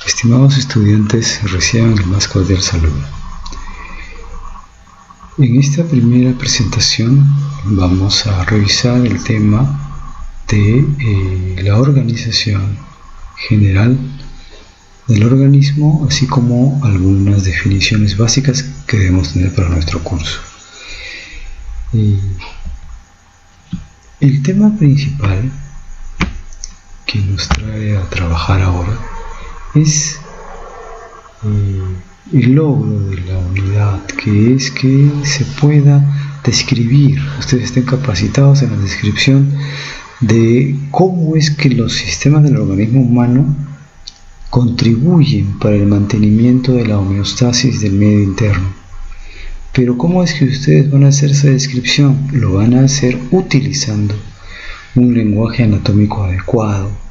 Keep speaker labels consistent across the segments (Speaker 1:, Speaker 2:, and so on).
Speaker 1: Estimados estudiantes, reciban el más cordial saludo. En esta primera presentación vamos a revisar el tema de la organización general del organismo, así como algunas definiciones básicas que debemos tener para nuestro curso. El tema principal que nos trae a trabajar ahora es el logro de la unidad, que es que se pueda describir, ustedes estén capacitados en la descripción de cómo es que los sistemas del organismo humano contribuyen para el mantenimiento de la homeostasis del medio interno. Pero ¿cómo es que ustedes van a hacer esa descripción? Lo van a hacer utilizando un lenguaje anatómico adecuado,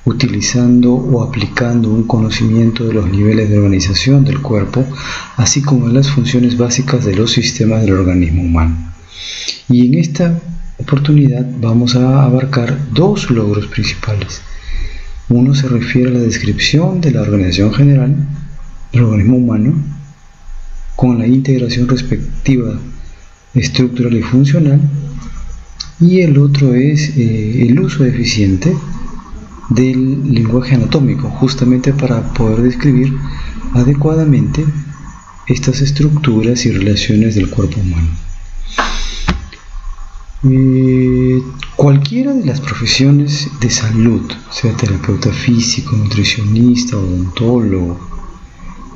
Speaker 1: utilizando o aplicando un conocimiento de los niveles de organización del cuerpo, así como de las funciones básicas de los sistemas del organismo humano. Y en esta oportunidad vamos a abarcar dos logros principales. Uno se refiere a la descripción de la organización general del organismo humano con la integración respectiva estructural y funcional, y el otro es el uso eficiente del lenguaje anatómico, justamente para poder describir adecuadamente estas estructuras y relaciones del cuerpo humano. Cualquiera de las profesiones de salud, sea terapeuta físico, nutricionista, odontólogo,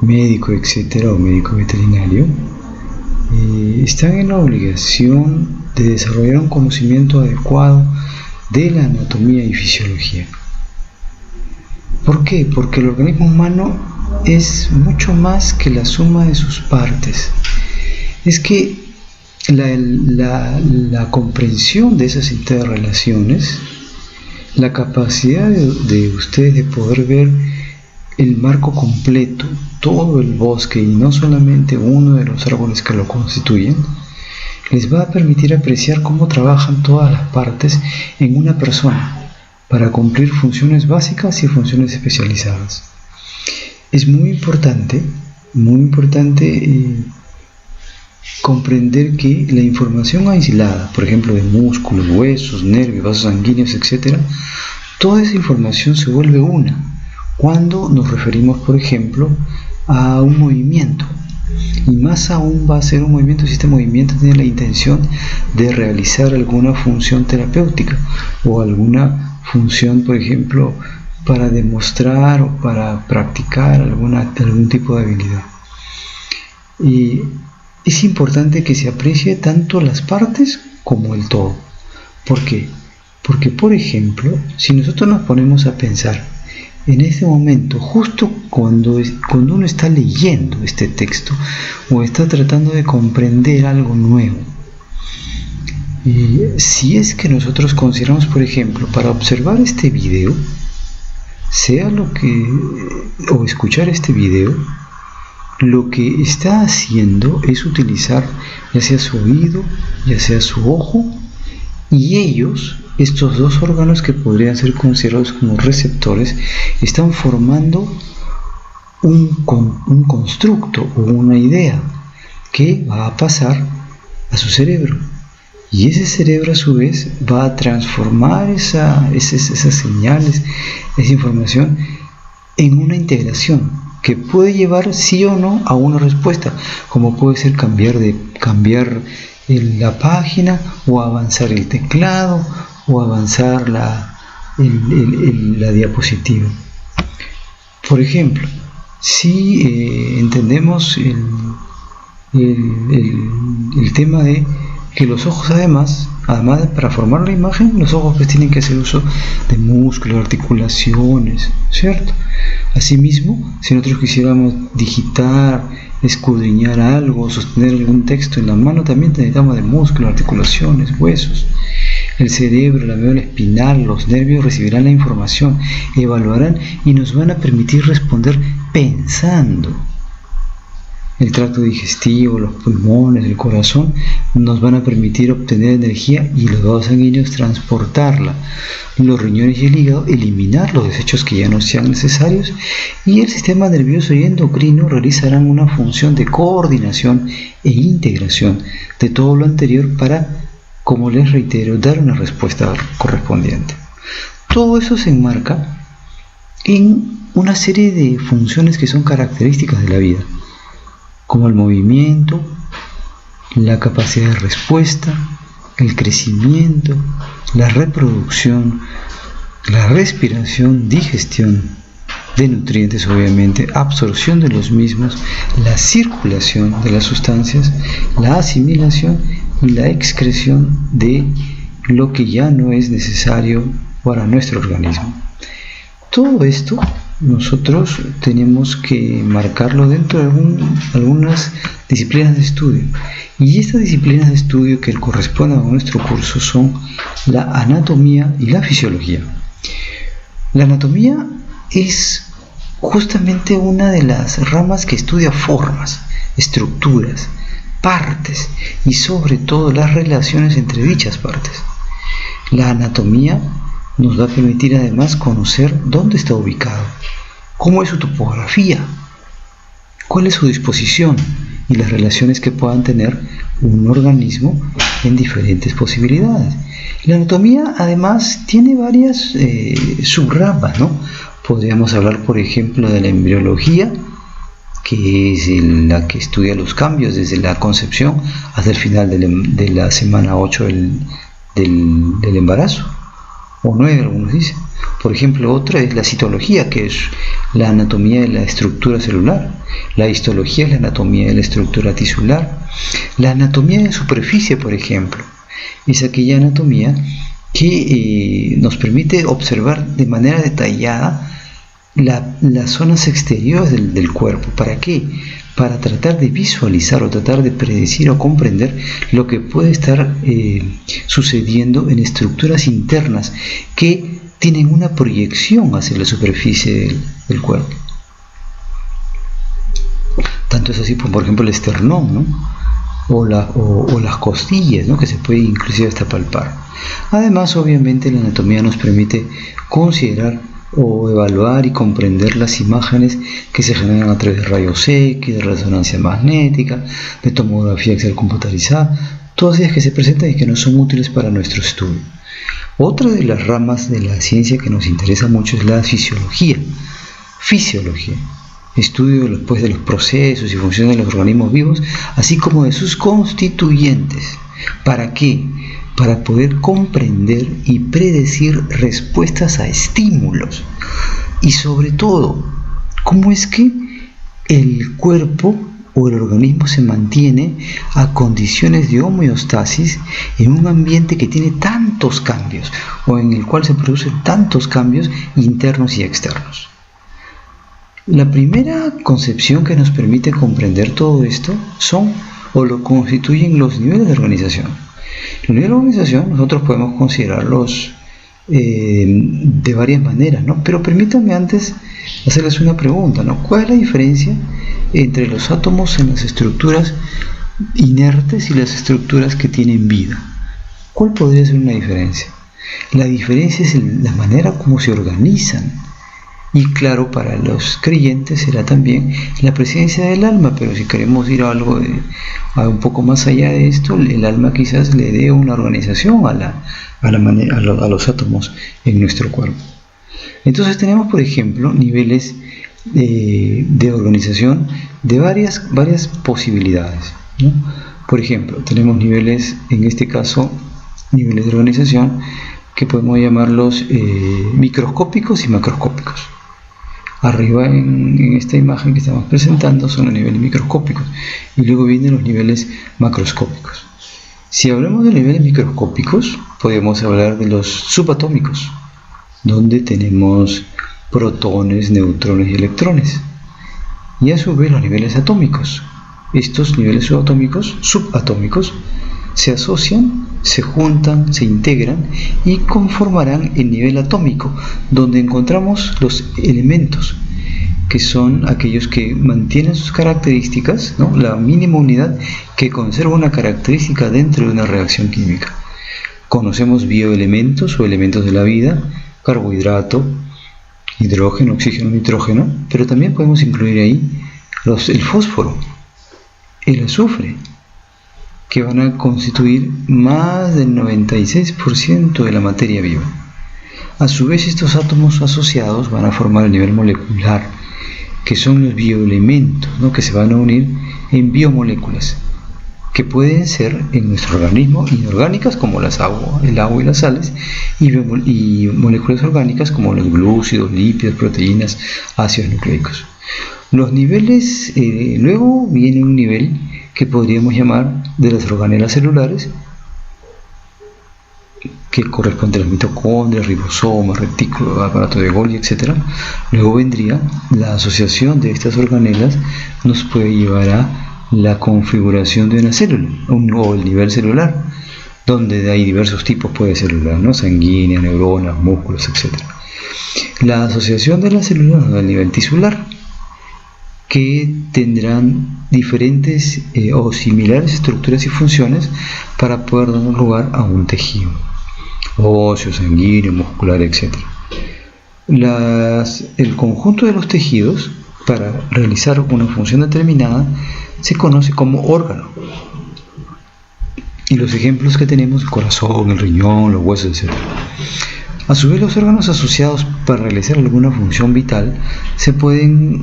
Speaker 1: médico, etcétera, o médico veterinario, están en la obligación de desarrollar un conocimiento adecuado de la anatomía y fisiología. ¿Por qué? Porque el organismo humano es mucho más que la suma de sus partes. Es que la comprensión de esas interrelaciones, la capacidad de ustedes de poder ver el marco completo, todo el bosque y no solamente uno de los árboles que lo constituyen, les va a permitir apreciar cómo trabajan todas las partes en una persona para cumplir funciones básicas y funciones especializadas. Es muy importante comprender que la información aislada, por ejemplo de músculos, huesos, nervios, vasos sanguíneos, etc., toda esa información se vuelve una cuando nos referimos, por ejemplo, a un movimiento. Y más aún va a ser un movimiento si este movimiento tiene la intención de realizar alguna función terapéutica o alguna función, por ejemplo, para demostrar o para practicar algún tipo de habilidad. Y es importante que se aprecie tanto las partes como el todo. ¿Por qué? Porque, por ejemplo, si nosotros nos ponemos a pensar en este momento, justo cuando uno está leyendo este texto o está tratando de comprender algo nuevo, si es que nosotros consideramos, por ejemplo, para observar este video, o escuchar este video, lo que está haciendo es utilizar ya sea su oído, ya sea su ojo, y estos dos órganos que podrían ser considerados como receptores, están formando un constructo o una idea que va a pasar a su cerebro. Y ese cerebro a su vez va a transformar esas señales, esa información, en una integración que puede llevar sí o no a una respuesta, como puede ser cambiar la página, o avanzar el teclado, o avanzar la diapositiva. Por ejemplo, si entendemos el tema de que los ojos además para formar la imagen, los ojos pues tienen que hacer uso de músculos, articulaciones, ¿cierto? Asimismo, si nosotros quisiéramos digitar, escudriñar algo, sostener algún texto en la mano, también necesitamos de músculos, articulaciones, huesos. El cerebro, la médula espinal, los nervios recibirán la información, evaluarán y nos van a permitir responder pensando. el tracto digestivo, los pulmones, el corazón, nos van a permitir obtener energía y los vasos sanguíneos transportarla. Los riñones y el hígado eliminar los desechos que ya no sean necesarios, y el sistema nervioso y endocrino realizarán una función de coordinación e integración de todo lo anterior para, como les reitero, dar una respuesta correspondiente. Todo eso se enmarca en una serie de funciones que son características de la vida, como el movimiento, la capacidad de respuesta, el crecimiento, la reproducción, la respiración, digestión de nutrientes, obviamente, absorción de los mismos, la circulación de las sustancias, la asimilación y la excreción de lo que ya no es necesario para nuestro organismo. Todo esto nosotros tenemos que marcarlo dentro de algunas disciplinas de estudio, y estas disciplinas de estudio que corresponden a nuestro curso son la anatomía y la fisiología. La anatomía es justamente una de las ramas que estudia formas, estructuras, partes y sobre todo las relaciones entre dichas partes. La anatomía nos va a permitir además conocer dónde está ubicado, cómo es su topografía, cuál es su disposición y las relaciones que puedan tener un organismo en diferentes posibilidades. La anatomía además tiene varias subramas, ¿no? Podríamos hablar, por ejemplo, de la embriología, que es la que estudia los cambios desde la concepción hasta el final de la semana 8 del embarazo, o 9 algunos dicen. Por ejemplo, otra es la citología, que es la anatomía de la estructura celular. La histología es la anatomía de la estructura tisular. La anatomía de superficie, por ejemplo, es aquella anatomía que nos permite observar de manera detallada las zonas exteriores del cuerpo. ¿Para qué? Para tratar de visualizar o tratar de predecir o comprender lo que puede estar sucediendo en estructuras internas que tienen una proyección hacia la superficie del cuerpo. Tanto es así, por ejemplo, el esternón, ¿no? o las costillas, ¿no? Que se puede inclusive hasta palpar. Además, obviamente, la anatomía nos permite considerar o evaluar y comprender las imágenes que se generan a través de rayos X, de resonancia magnética, de tomografía axial computarizada, todas ellas que se presentan y que no son útiles para nuestro estudio. Otra de las ramas de la ciencia que nos interesa mucho es la fisiología. Estudio después de los procesos y funciones de los organismos vivos, así como de sus constituyentes. ¿Para qué? Para poder comprender y predecir respuestas a estímulos, y sobre todo, cómo es que el cuerpo o el organismo se mantiene a condiciones de homeostasis en un ambiente que tiene tantos cambios, o en el cual se producen tantos cambios internos y externos. La primera concepción que nos permite comprender todo esto son o lo constituyen los niveles de organización. Los niveles de organización nosotros podemos considerarlos de varias maneras, ¿no? Pero permítanme antes hacerles una pregunta, ¿no? ¿Cuál es la diferencia entre los átomos en las estructuras inertes y las estructuras que tienen vida? ¿Cuál podría ser una diferencia? La diferencia es la manera como se organizan. Y claro, para los creyentes será también la presencia del alma, pero si queremos ir a algo un poco más allá de esto, el alma quizás le dé una organización a los átomos en nuestro cuerpo. Entonces tenemos, por ejemplo, niveles de organización de varias posibilidades, ¿no? Por ejemplo, tenemos niveles, en este caso, niveles de organización que podemos llamarlos microscópicos y macroscópicos. Arriba en esta imagen que estamos presentando son los niveles microscópicos y luego vienen los niveles macroscópicos. Si hablamos de niveles microscópicos, podemos hablar de los subatómicos, donde tenemos protones, neutrones y electrones. Y a su vez los niveles atómicos. Estos niveles subatómicos, se asocian, se juntan, se integran y conformarán el nivel atómico, donde encontramos los elementos que son aquellos que mantienen sus características, ¿no? La mínima unidad que conserva una característica dentro de una reacción química. Conocemos bioelementos o elementos de la vida, carbohidrato, hidrógeno, oxígeno, nitrógeno, pero también podemos incluir ahí el fósforo, el azufre, que van a constituir más del 96% de la materia viva. A su vez, estos átomos asociados van a formar el nivel molecular, que son los bioelementos, ¿no? Que se van a unir en biomoléculas, que pueden ser en nuestro organismo inorgánicas como el agua y las sales, y moléculas orgánicas como los glúcidos, lípidos, proteínas, ácidos nucleicos. Los niveles, luego viene un nivel que podríamos llamar de las organelas celulares, que corresponde a las mitocondrias, ribosomas, retículos, aparato de Golgi, etc. Luego vendría la asociación de estas organelas, nos puede llevar a la configuración de una célula, o el nivel celular, donde hay diversos tipos de células, ¿no? Sanguínea, neuronas, músculos, etc. La asociación de las células nos da el nivel tisular, que tendrán diferentes o similares estructuras y funciones para poder dar lugar a un tejido óseo, sanguíneo, muscular, etc. El conjunto de los tejidos, para realizar una función determinada, se conoce como órgano. Y los ejemplos que tenemos: el corazón, el riñón, los huesos, etc. A su vez, los órganos asociados para realizar alguna función vital se pueden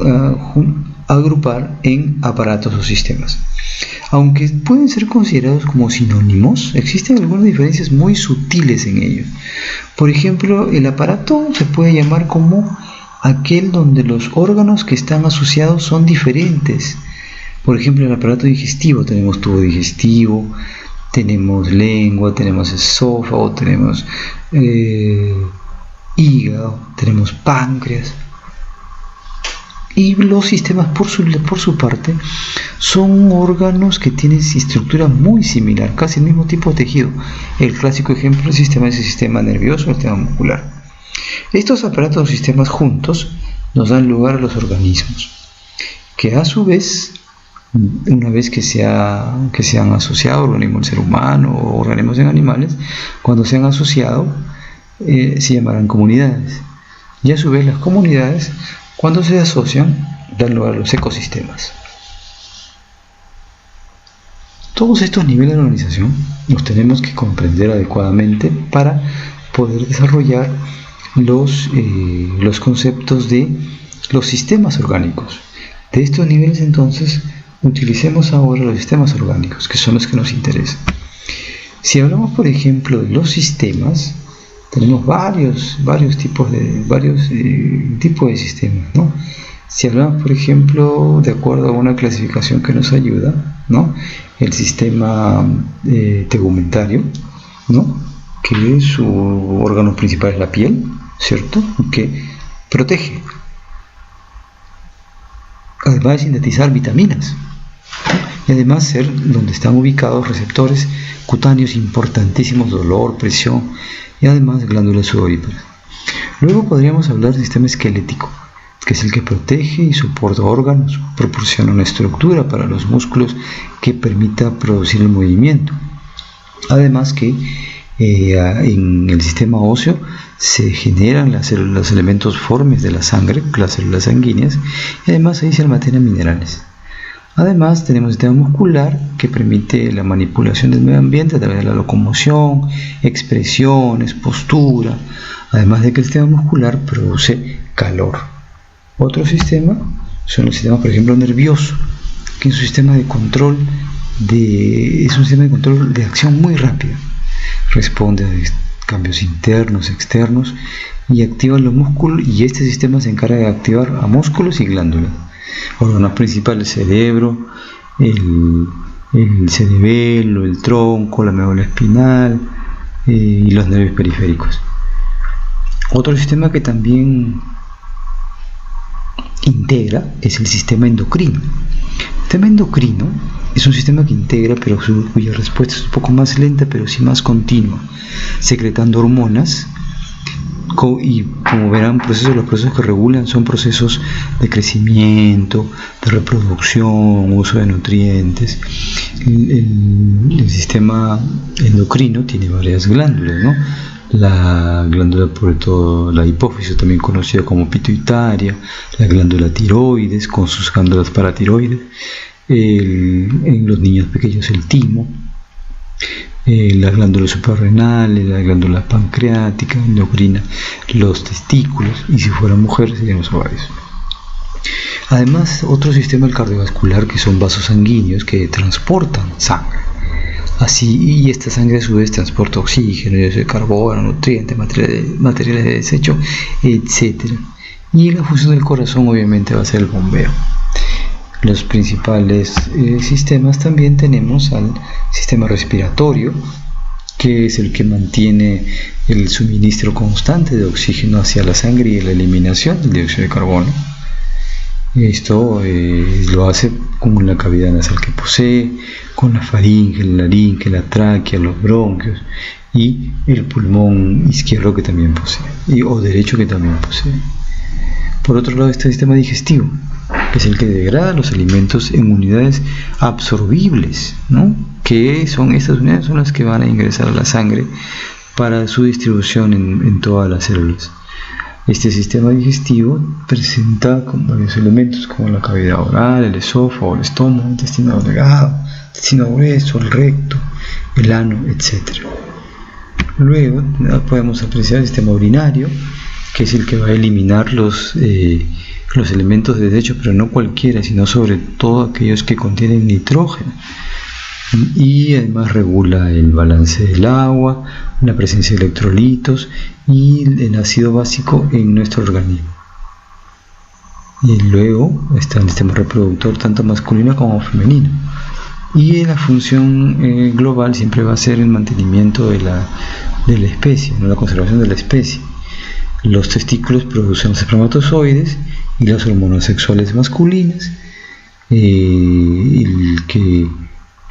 Speaker 1: agrupar en aparatos o sistemas. Aunque pueden ser considerados como sinónimos, existen algunas diferencias muy sutiles en ellos. Por ejemplo, el aparato se puede llamar como aquel donde los órganos que están asociados son diferentes. Por ejemplo, el aparato digestivo, tenemos tubo digestivo, tenemos lengua, tenemos esófago, tenemos hígado, tenemos páncreas. Y los sistemas, por su parte, son órganos que tienen estructura muy similar, casi el mismo tipo de tejido. El clásico ejemplo del sistema es el sistema nervioso, el sistema muscular. Estos aparatos o sistemas juntos nos dan lugar a los organismos, que a su vez, una vez que se han asociado organismos en ser humano o organismos en animales, cuando se han asociado, se llamarán comunidades. Y a su vez las comunidades, cuando se asocian, dan lugar a los ecosistemas. Todos estos niveles de organización los tenemos que comprender adecuadamente para poder desarrollar los conceptos de los sistemas orgánicos. De estos niveles, entonces, utilicemos ahora los sistemas orgánicos, que son los que nos interesan. Si hablamos, por ejemplo, de los sistemas, tenemos varios tipos de sistemas, ¿no? Si hablamos, por ejemplo, de acuerdo a una clasificación que nos ayuda, ¿no? El sistema tegumentario, ¿no? Que su órgano principal es la piel, ¿cierto? Que protege, además de sintetizar vitaminas, y además ser donde están ubicados receptores cutáneos importantísimos, dolor, presión, y además glándulas sudoríparas. Luego podríamos hablar del sistema esquelético, que es el que protege y soporta órganos, proporciona una estructura para los músculos que permita producir el movimiento. Además que en el sistema óseo se generan los elementos formes de la sangre, las células sanguíneas, y además ahí se almacenan minerales. Además tenemos el sistema muscular, que permite la manipulación del medio ambiente a través de la locomoción, expresiones, postura, además de que el sistema muscular produce calor. Otro sistema son los sistemas, por ejemplo, nervioso, que es un sistema de control de acción muy rápida. Responde a cambios internos, externos, y activa los músculos, y este sistema se encarga de activar a músculos y glándulas. Órganos principales: cerebro, el cerebelo, el tronco, la médula espinal y los nervios periféricos. Otro sistema que también integra es el sistema endocrino. El sistema endocrino es un sistema que integra, pero cuya respuesta es un poco más lenta, pero sí más continua, secretando hormonas y como verán, los procesos que regulan son procesos de crecimiento, de reproducción, uso de nutrientes. El sistema endocrino tiene varias glándulas, ¿no? La glándula, por todo, la hipófisis, también conocida como pituitaria, la glándula tiroides con sus glándulas paratiroides, en los niños pequeños el timo, las glándulas suprarrenales, la glándula pancreática, endocrina, los testículos, y si fuera mujer serían los ovarios. Además, otro sistema, el cardiovascular, que son vasos sanguíneos que transportan sangre. Así, y esta sangre a su vez transporta oxígeno, dióxido de carbono, nutrientes, materiales de desecho, etc. Y la función del corazón obviamente va a ser el bombeo. Los principales sistemas también tenemos al sistema respiratorio, que es el que mantiene el suministro constante de oxígeno hacia la sangre y la eliminación del dióxido de carbono. Esto lo hace con la cavidad nasal que posee, con la faringe, la laringe, la tráquea, los bronquios y el pulmón izquierdo que también posee, o derecho que también posee. Por otro lado está el sistema digestivo, que es el que degrada los alimentos en unidades absorbibles, ¿no? Que son estas unidades son las que van a ingresar a la sangre para su distribución en todas las células. Este sistema digestivo presenta con varios elementos como la cavidad oral, el esófago, el estómago, el intestino delgado, el intestino grueso, el recto, el ano, etc. Luego podemos apreciar el sistema urinario, que es el que va a eliminar los elementos de desecho, pero no cualquiera, sino sobre todo aquellos que contienen nitrógeno. Y además regula el balance del agua, la presencia de electrolitos y el ácido básico en nuestro organismo. Y luego está el sistema reproductor, tanto masculino como femenino. Y la función global siempre va a ser el mantenimiento de la especie, ¿no? La conservación de la especie. Los testículos producen los espermatozoides y las hormonas sexuales masculinas,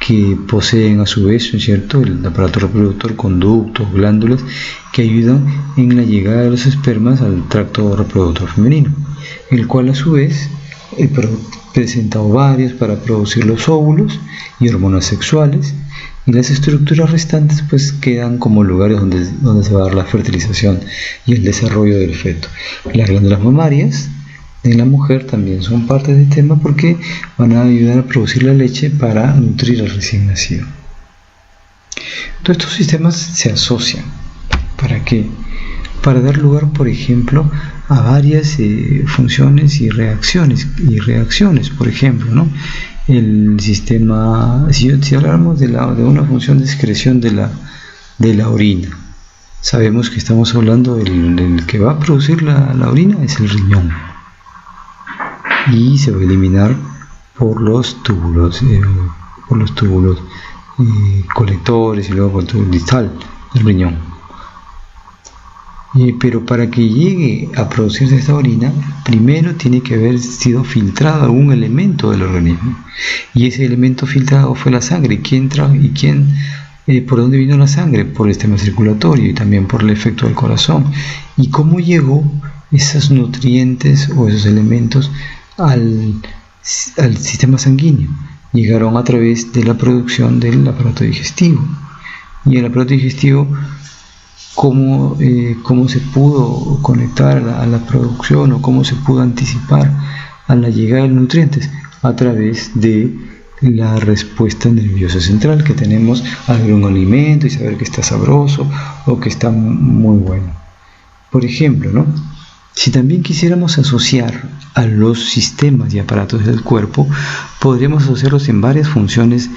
Speaker 1: que poseen a su vez, ¿cierto?, el aparato reproductor, conductos, glándulas que ayudan en la llegada de los espermas al tracto reproductor femenino, el cual a su vez presenta ovarios para producir los óvulos y hormonas sexuales, y las estructuras restantes pues quedan como lugares donde se va a dar la fertilización y el desarrollo del feto. Las glándulas mamarias en la mujer también son parte del tema porque van a ayudar a producir la leche para nutrir al recién nacido. Todos estos sistemas se asocian. ¿Para qué? Para dar lugar, por ejemplo, a varias funciones y reacciones. Por ejemplo, ¿no? El sistema, si hablamos de una función de excreción de la orina, sabemos que estamos hablando del que va a producir la orina es el riñón. Y se va a eliminar por los túbulos colectores y luego por el túbulo distal del riñón. Pero para que llegue a producirse esta orina, primero tiene que haber sido filtrado algún elemento del organismo, y ese elemento filtrado fue la sangre. ¿Por dónde vino la sangre? Por el sistema circulatorio y también por el efecto del corazón. ¿Y cómo llegó esos nutrientes o esos elementos al sistema sanguíneo? Llegaron a través de la producción del aparato digestivo. Y el aparato digestivo, ¿cómo se pudo conectar a la producción, o cómo se pudo anticipar a la llegada de los nutrientes? A través de la respuesta nerviosa central que tenemos al ver un alimento y saber que está sabroso o que está muy bueno. Por ejemplo, ¿no? Si también quisiéramos asociar a los sistemas y aparatos del cuerpo, podríamos asociarlos en varias funciones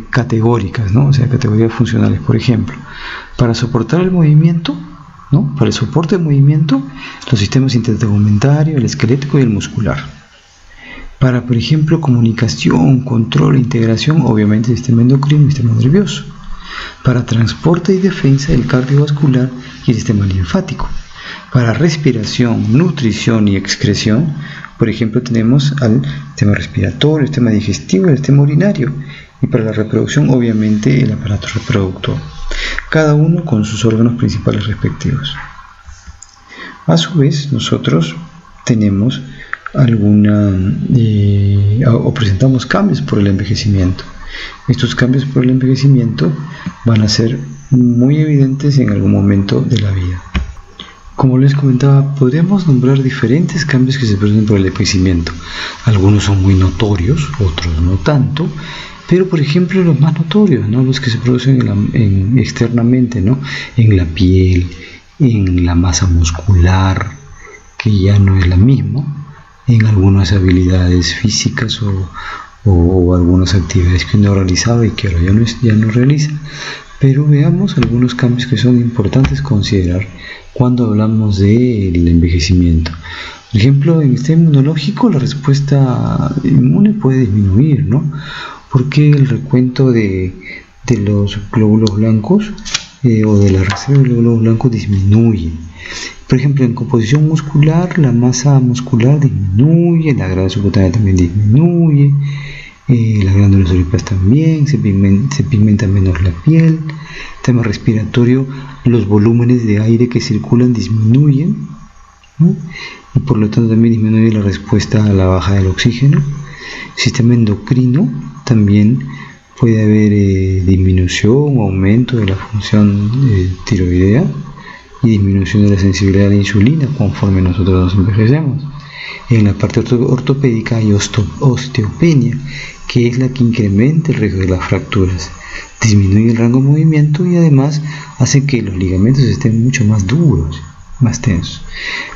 Speaker 1: categóricas, ¿no? O sea, categorías funcionales. Por ejemplo, para soportar el movimiento, ¿no? Para el soporte del movimiento, los sistemas intertegumentario, el esquelético y el muscular. Para, por ejemplo, comunicación, control e integración, obviamente el sistema endocrino y el sistema nervioso. Para transporte y defensa, el cardiovascular y el sistema linfático. Para respiración, nutrición y excreción, por ejemplo, tenemos al sistema respiratorio, el sistema digestivo y el sistema urinario. Y para la reproducción, obviamente, el aparato reproductor. Cada uno con sus órganos principales respectivos. A su vez, nosotros tenemos o presentamos cambios por el envejecimiento. Estos cambios por el envejecimiento van a ser muy evidentes en algún momento de la vida. Como les comentaba, podríamos nombrar diferentes cambios que se producen por el envejecimiento. Algunos son muy notorios, otros no tanto, pero por ejemplo los más notorios, ¿no? Los que se producen externamente, ¿no? En la piel, en la masa muscular, que ya no es la misma, en algunas habilidades físicas o algunas actividades que uno realizaba y que ahora ya no realiza. Pero veamos algunos cambios que son importantes considerar cuando hablamos del envejecimiento. Por ejemplo, en el sistema inmunológico la respuesta inmune puede disminuir, ¿no? Porque el recuento de los glóbulos blancos o de la reserva de glóbulos blancos disminuye. Por ejemplo, en composición muscular, la masa muscular disminuye, la grasa subcutánea también disminuye, las glándulas sudoríparas también, se pigmenta menos la piel. Tema respiratorio, los volúmenes de aire que circulan disminuyen, ¿no? Y por lo tanto también disminuye la respuesta a la baja del oxígeno. Sistema endocrino, también puede haber disminución o aumento de la función tiroidea y disminución de la sensibilidad a la insulina conforme nosotros nos envejecemos. En la parte ortopédica hay osteopenia, que es la que incrementa el riesgo de las fracturas, disminuye el rango de movimiento y además hace que los ligamentos estén mucho más duros, más tensos.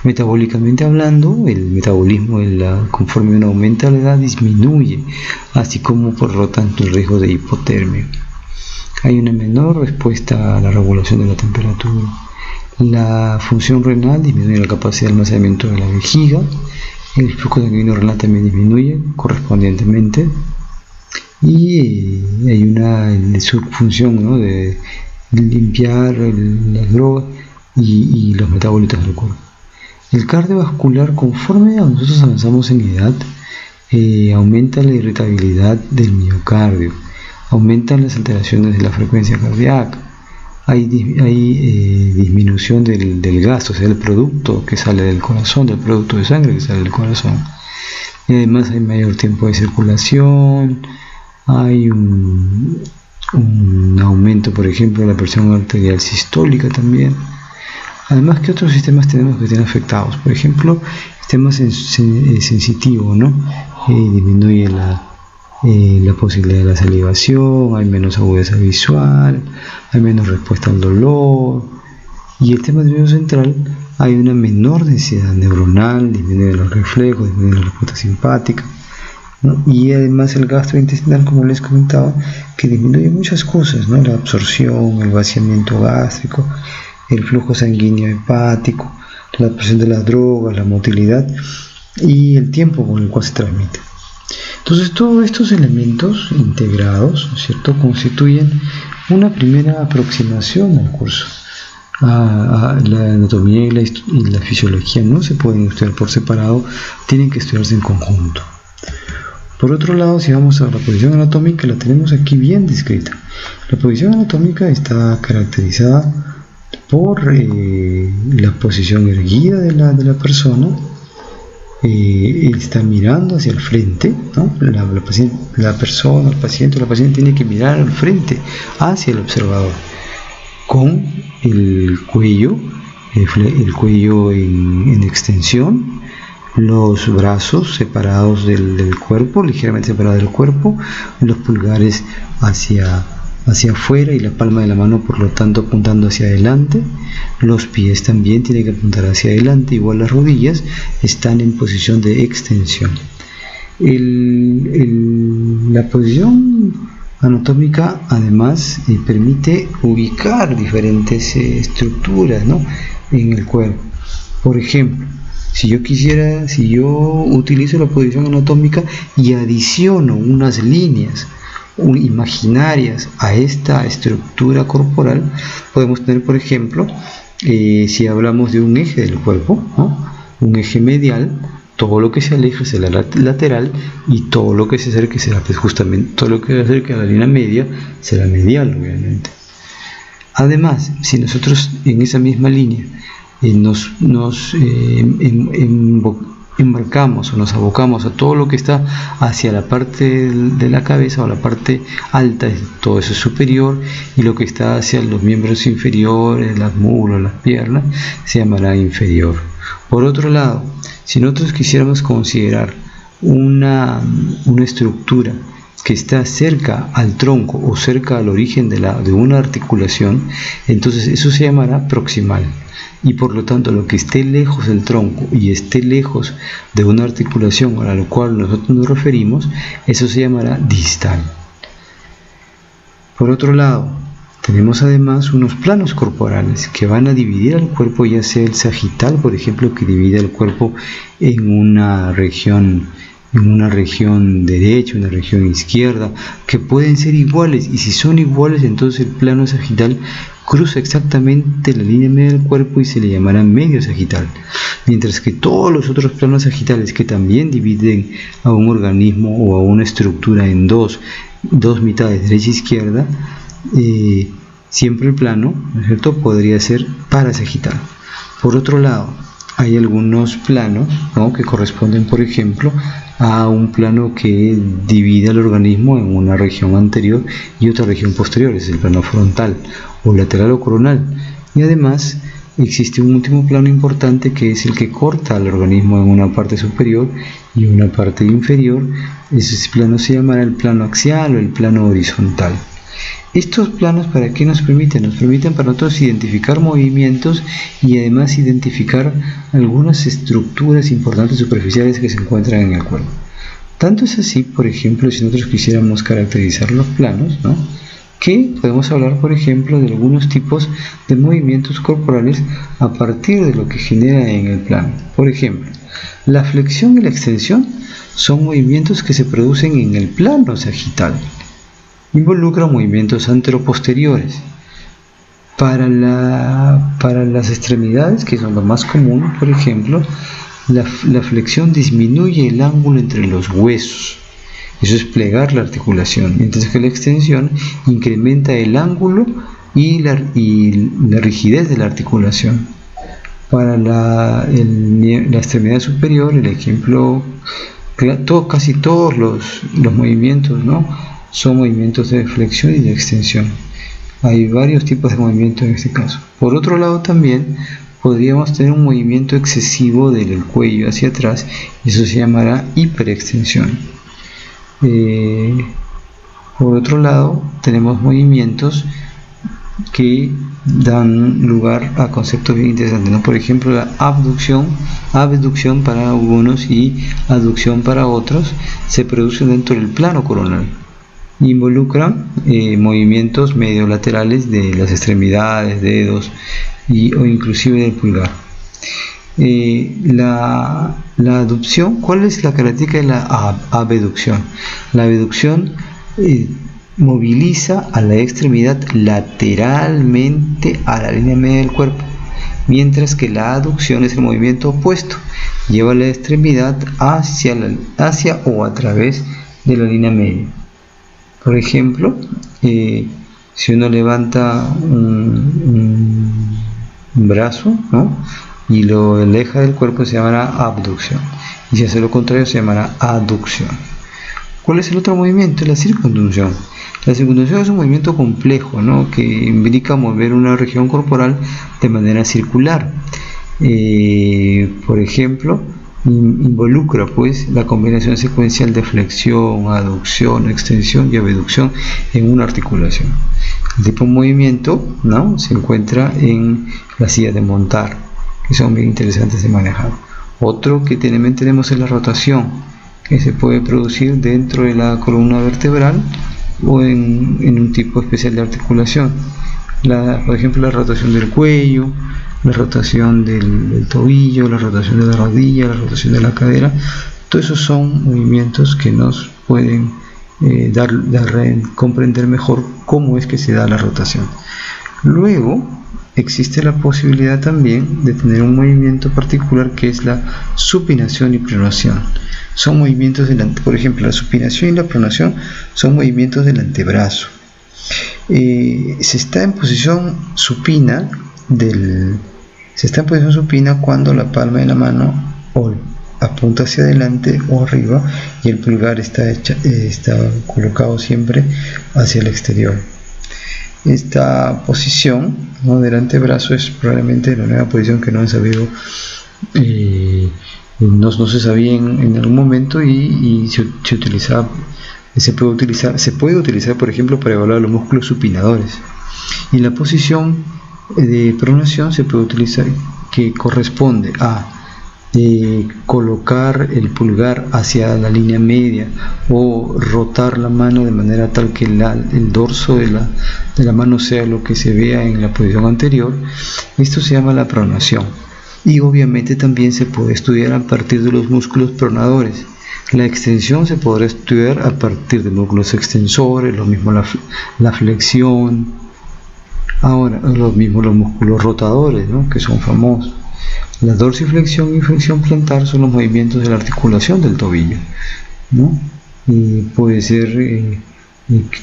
Speaker 1: Metabólicamente hablando, el metabolismo conforme uno aumenta la edad disminuye, así como por lo tanto el riesgo de hipotermia. Hay una menor respuesta a la regulación de la temperatura. La función renal disminuye la capacidad de almacenamiento de la vejiga. El flujo sanguíneo renal también disminuye correspondientemente. Y hay una subfunción, ¿no?, de limpiar las drogas y los metabolitos del cuerpo. El cardiovascular, conforme a nosotros avanzamos en edad, aumenta la irritabilidad del miocardio, aumentan las alteraciones de la frecuencia cardíaca, hay disminución del gasto, o sea, el producto que sale del corazón, del producto de sangre que sale del corazón. Y además hay mayor tiempo de circulación, hay un aumento, por ejemplo, de la presión arterial sistólica también. Además, ¿qué otros sistemas tenemos que estén afectados? Por ejemplo, sistema sensitivo, ¿no? Disminuye la posibilidad de la salivación, hay menos agudeza visual, hay menos respuesta al dolor. Y el tema nervioso central, hay una menor densidad neuronal, disminuye los reflejos, disminuye la respuesta simpática, ¿no? Y además el gastrointestinal, como les comentaba, que disminuye muchas cosas, ¿no? La absorción, el vaciamiento gástrico, el flujo sanguíneo hepático, la presión de las drogas, la motilidad y el tiempo con el cual se transmite. Entonces, todos estos elementos integrados, ¿no es cierto?, constituyen una primera aproximación al curso. La anatomía y la fisiología no se pueden estudiar por separado, tienen que estudiarse en conjunto. Por otro lado, si vamos a la posición anatómica, la tenemos aquí bien descrita. La posición anatómica está caracterizada por la posición erguida de la persona. Está mirando hacia el frente, ¿no? La persona, el paciente o la paciente tiene que mirar al frente, hacia el observador, con el cuello en extensión, los brazos separados del cuerpo, ligeramente separados del cuerpo, los pulgares hacia afuera y la palma de la mano, por lo tanto, apuntando hacia adelante. Los pies también tienen que apuntar hacia adelante, igual las rodillas están en posición de extensión. La posición anatómica además permite ubicar diferentes estructuras, ¿no?, en el cuerpo. Por ejemplo, si yo utilizo la posición anatómica y adiciono unas líneas imaginarias a esta estructura corporal, podemos tener, por ejemplo, si hablamos de un eje del cuerpo, ¿no?, un eje medial, todo lo que se aleje será lateral y todo lo que se acerque será, pues, justamente, todo lo que se acerque a la línea media será medial, obviamente. Además, si nosotros en esa misma línea embarcamos o nos abocamos a todo lo que está hacia la parte de la cabeza o la parte alta, todo eso es superior, y lo que está hacia los miembros inferiores, las mulas, las piernas, se llamará inferior. Por otro lado, si nosotros quisiéramos considerar una estructura que está cerca al tronco o cerca al origen de una articulación, entonces eso se llamará proximal. Y por lo tanto, lo que esté lejos del tronco y esté lejos de una articulación a la cual nosotros nos referimos, eso se llamará distal. Por otro lado, tenemos además unos planos corporales que van a dividir al cuerpo, ya sea el sagital, por ejemplo, que divide el cuerpo en una región derecha, una región izquierda, que pueden ser iguales, y si son iguales, entonces el plano sagital cruza exactamente la línea media del cuerpo y se le llamará medio sagital, mientras que todos los otros planos sagitales que también dividen a un organismo o a una estructura en dos mitades, derecha e izquierda, siempre el plano, ¿no es cierto?, podría ser parasagital. Por otro lado, hay algunos planos, ¿no?, que corresponden, por ejemplo, a un plano que divide al organismo en una región anterior y otra región posterior, es el plano frontal o lateral o coronal. Y además existe un último plano importante, que es el que corta al organismo en una parte superior y una parte inferior. Ese plano se llamará el plano axial o el plano horizontal. Estos planos, ¿para qué nos permiten? Nos permiten para nosotros identificar movimientos y además identificar algunas estructuras importantes superficiales que se encuentran en el cuerpo. Tanto es así, por ejemplo, si nosotros quisiéramos caracterizar los planos, ¿no?, que podemos hablar, por ejemplo, de algunos tipos de movimientos corporales a partir de lo que genera en el plano. Por ejemplo, la flexión y la extensión son movimientos que se producen en el plano sagital. Involucra movimientos anteroposteriores. Para las extremidades, que son lo más común, por ejemplo, la flexión disminuye el ángulo entre los huesos. Eso es plegar la articulación, mientras que la extensión incrementa el ángulo y la rigidez de la articulación. Para la extremidad superior, el ejemplo, casi todos los movimientos, ¿no?, son movimientos de flexión y de extensión. Hay varios tipos de movimientos en este caso. Por otro lado, también podríamos tener un movimiento excesivo del cuello hacia atrás, y eso se llamará hiperextensión. Por otro lado, tenemos movimientos que dan lugar a conceptos bien interesantes, ¿no? Por ejemplo, la abducción para algunos y aducción para otros se produce dentro del plano coronal. Involucran movimientos mediolaterales de las extremidades, dedos o inclusive del pulgar. La aducción, ¿cuál es la característica de la abducción? La abducción moviliza a la extremidad lateralmente a la línea media del cuerpo, mientras que la aducción es el movimiento opuesto, lleva la extremidad hacia o a través de la línea media. Por ejemplo, si uno levanta un brazo, ¿no?, y lo aleja del cuerpo, se llamará abducción, y si hace lo contrario, se llamará aducción. ¿Cuál es el otro movimiento? La circunducción. La circunducción es un movimiento complejo, ¿no?, que implica mover una región corporal de manera circular. Por ejemplo, involucra pues la combinación secuencial de flexión, aducción, extensión y abducción en una articulación. El tipo de movimiento, ¿no?, se encuentra en la silla de montar, que son bien interesantes de manejar. Otro que también tenemos es la rotación, que se puede producir dentro de la columna vertebral o en un tipo especial de articulación. Por ejemplo, la rotación del cuello, la rotación del tobillo, la rotación de la rodilla, la rotación de la cadera. Todos esos son movimientos que nos pueden comprender mejor cómo es que se da la rotación. Luego existe la posibilidad también de tener un movimiento particular, que es la supinación y pronación. Son movimientos por ejemplo, la supinación y la pronación son movimientos del antebrazo. Se está en posición supina del Se está en posición supina cuando la palma de la mano apunta hacia adelante o arriba y el pulgar está colocado siempre hacia el exterior. Esta posición, ¿no?, del antebrazo es probablemente la nueva posición que no han sabido, no se sabía en algún momento y se puede utilizar, por ejemplo, para evaluar los músculos supinadores. Y la posición de pronación se puede utilizar, que corresponde a colocar el pulgar hacia la línea media o rotar la mano de manera tal que el dorso de la mano sea lo que se vea en la posición anterior. Esto se llama la pronación, y obviamente también se puede estudiar a partir de los músculos pronadores. La extensión se podrá estudiar a partir de músculos extensores, lo mismo la flexión. Ahora, lo mismo los músculos rotadores, ¿no?, que son famosos. La dorsiflexión y flexión plantar son los movimientos de la articulación del tobillo, ¿no? Y puede ser que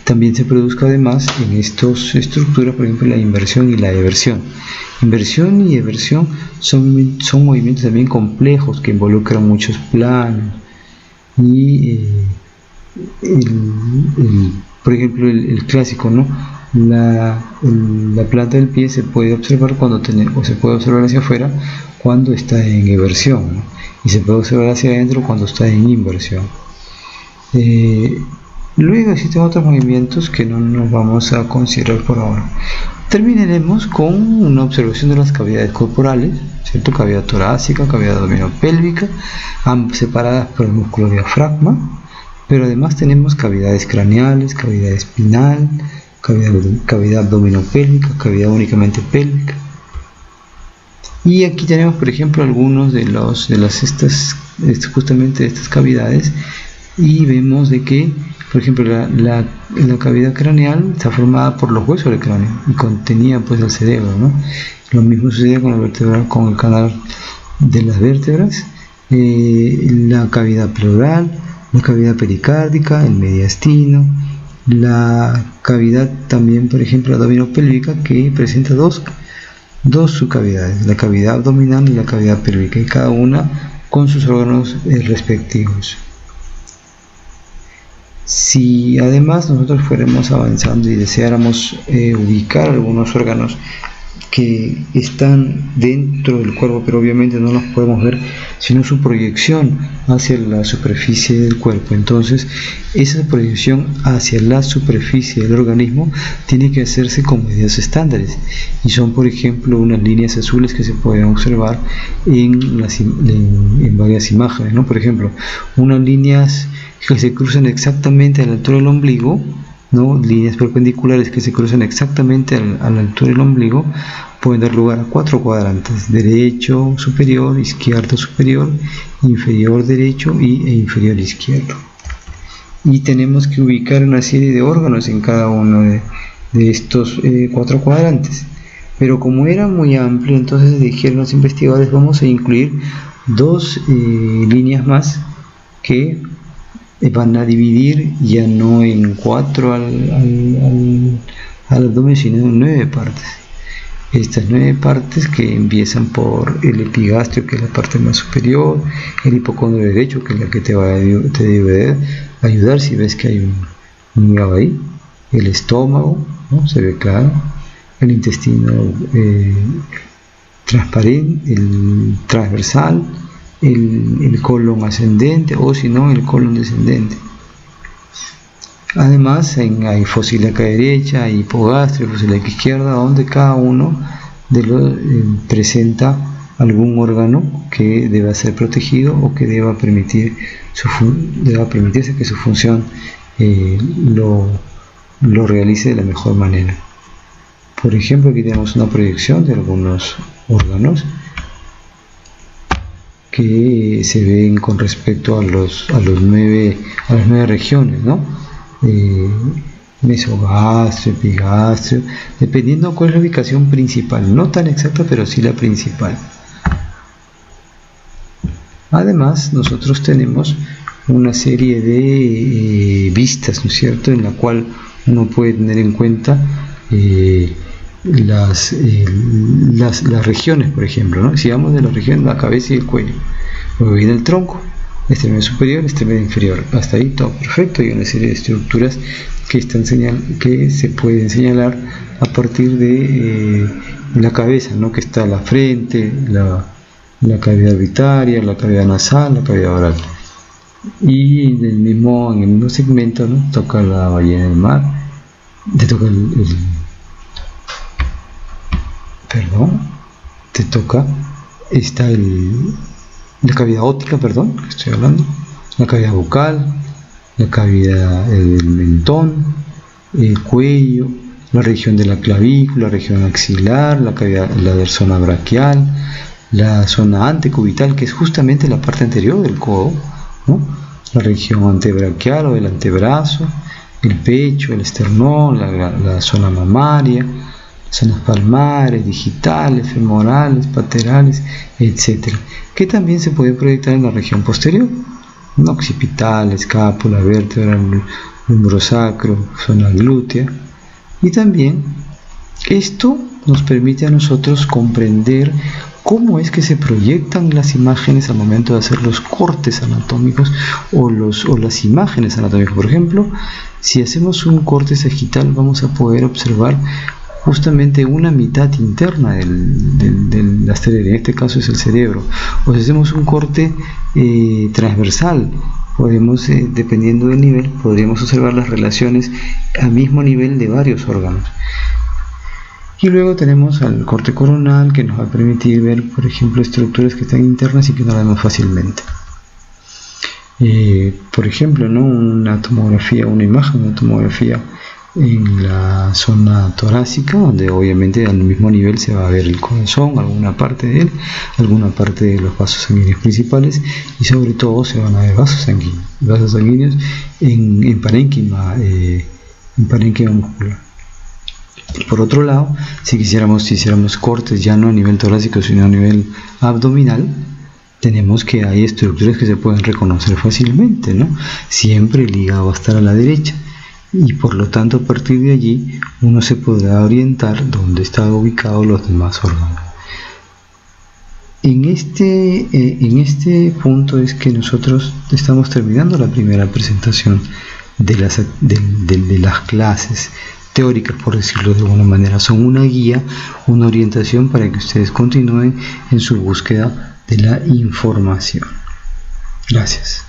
Speaker 1: también se produzca además en estas estructuras, por ejemplo, la inversión y la eversión. Inversión y eversión son movimientos también complejos que involucran muchos planos. Y por ejemplo, el clásico, ¿no? La planta del pie se puede observar se puede observar hacia afuera cuando está en eversión, ¿no?, y se puede observar hacia adentro cuando está en inversión. Luego existen otros movimientos que no nos vamos a considerar por ahora. Terminaremos con una observación de las cavidades corporales, ¿cierto? Cavidad torácica, cavidad abdominopélvica, ambas separadas por el músculo diafragma, pero además tenemos cavidades craneales, cavidad espinal, cavidad abdominopélvica, cavidad únicamente pélvica. Y aquí tenemos, por ejemplo, algunos de justamente estas cavidades, y vemos de que, por ejemplo, la cavidad craneal está formada por los huesos del cráneo y contenía pues el cerebro, ¿no? Lo mismo sucede con el canal de las vértebras, la cavidad pleural, la cavidad pericárdica, el mediastino, la cavidad también, por ejemplo, abdominopélvica, que presenta dos subcavidades, la cavidad abdominal y la cavidad pélvica, y cada una con sus órganos respectivos. Si además nosotros fuéramos avanzando y deseáramos ubicar algunos órganos que están dentro del cuerpo, pero obviamente no los podemos ver sino su proyección hacia la superficie del cuerpo, entonces esa proyección hacia la superficie del organismo tiene que hacerse con medidas estándares, y son, por ejemplo, unas líneas azules que se pueden observar en varias imágenes, ¿no? Por ejemplo, unas líneas que se cruzan exactamente a la altura del ombligo, ¿no? Líneas perpendiculares que se cruzan exactamente a la altura del ombligo pueden dar lugar a 4 cuadrantes: derecho superior, izquierdo superior, inferior derecho e inferior izquierdo. Y tenemos que ubicar una serie de órganos en cada uno de estos 4 cuadrantes. Pero como era muy amplio, entonces dijeron los investigadores: vamos a incluir 2 líneas más que van a dividir ya no en 4 al abdomen, sino en 9 partes. Estas 9 partes, que empiezan por el epigastrio, que es la parte más superior, el hipocondrio derecho, que es la que te debe ayudar si ves que hay un hígado ahí, el estómago, ¿no?, se ve claro, el intestino transparente, el transversal, el colon ascendente, o si no, el colon descendente. Además, hay fosíliaca derecha, hipogastrio, fosíliaca izquierda, donde cada uno de los presenta algún órgano que deba ser protegido o que deba permitirse que su función lo realice de la mejor manera. Por ejemplo, aquí tenemos una proyección de algunos órganos que se ven con respecto a las 9 regiones, ¿no? Mesogastrio, epigastrio, dependiendo cuál es la ubicación principal, no tan exacta, pero sí la principal. Además, nosotros tenemos una serie de vistas, ¿no es cierto?, en la cual uno puede tener en cuenta las regiones, por ejemplo, ¿no? Si vamos de la región de la cabeza y el cuello, luego viene el tronco, extremidad superior, extremidad inferior, hasta ahí todo perfecto. Hay una serie de estructuras que se pueden señalar a partir de la cabeza, ¿no? Que está la frente, la cavidad orbitaria, la cavidad nasal, la cavidad oral. Y en el mismo segmento, ¿no? Toca la ballena del mar, está la cavidad óptica, que estoy hablando, la cavidad bucal, la cavidad del mentón, el cuello, la región de la clavícula, la región axilar, la zona braquial, la zona antecubital, que es justamente la parte anterior del codo, ¿no? La región antebraquial o del antebrazo, el pecho, el esternón, la zona mamaria, zonas palmares, digitales, femorales, paterales, etc. Que también se puede proyectar en la región posterior, ¿no? Occipital, escápula, vértebra, hombro sacro, zona glútea. Y también esto nos permite a nosotros comprender cómo es que se proyectan las imágenes al momento de hacer los cortes anatómicos o las imágenes anatómicas. Por ejemplo, si hacemos un corte sagital, vamos a poder observar justamente una mitad interna del asteroide, en este caso es el cerebro. O si hacemos un corte transversal, podemos, dependiendo del nivel, podríamos observar las relaciones al mismo nivel de varios órganos. Y luego tenemos al corte coronal, que nos va a permitir ver, por ejemplo, estructuras que están internas y que no las vemos fácilmente. Por ejemplo, ¿no? Una imagen, una tomografía en la zona torácica, donde obviamente al mismo nivel se va a ver el corazón, alguna parte de él, alguna parte de los vasos sanguíneos principales, y sobre todo se van a ver vasos sanguíneos en parénquima muscular. Por otro lado, si hiciéramos cortes ya no a nivel torácico sino a nivel abdominal, tenemos que hay estructuras que se pueden reconocer fácilmente, ¿no? Siempre el hígado va a estar a la derecha, y por lo tanto a partir de allí uno se podrá orientar dónde están ubicados los demás órganos. En este punto es que nosotros estamos terminando la primera presentación de las clases teóricas, por decirlo de alguna manera. Son una guía, una orientación para que ustedes continúen en su búsqueda de la información. Gracias.